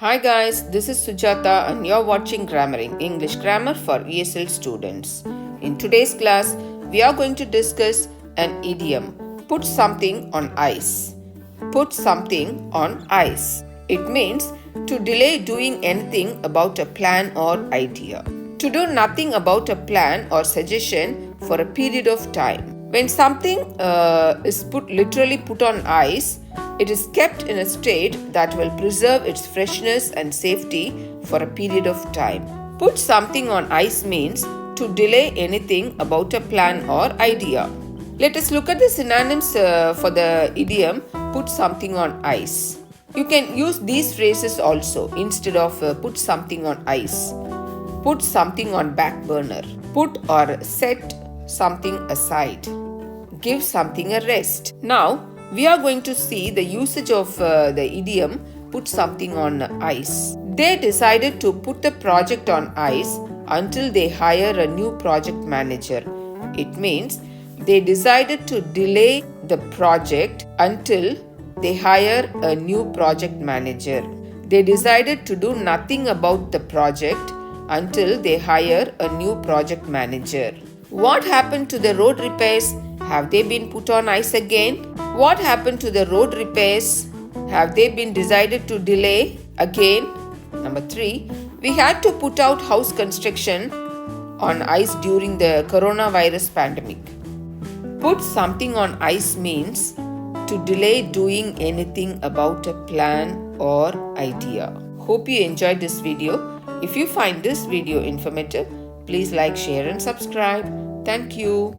Hi guys, this is Sujata and you're watching GrammarENG, English Grammar for ESL students. In today's class, we are going to discuss an idiom. Put something on ice. Put something on ice. It means to delay doing anything about a plan or idea. To do nothing about a plan or suggestion for a period of time. When something is literally put on ice, it is kept in a state that will preserve its freshness and safety for a period of time. Put something on ice means to delay anything about a plan or idea. Let us look at the synonyms for the idiom put something on ice. You can use these phrases also instead of put something on ice. Put something on back burner. Put or set something aside. Give something a rest. Now, we are going to see the usage of the idiom put something on ice. They decided to put the project on ice until they hire a new project manager. It means they decided to delay the project until they hire a new project manager. They decided to do nothing about the project until they hire a new project manager. What happened to the road repairs? Have they been put on ice again? What happened to the road repairs? Have they been decided to delay again? Number 3, we had to put out house construction on ice during the coronavirus pandemic. Put something on ice means to delay doing anything about a plan or idea. Hope you enjoyed this video. If you find this video informative, please like, share and subscribe. Thank you.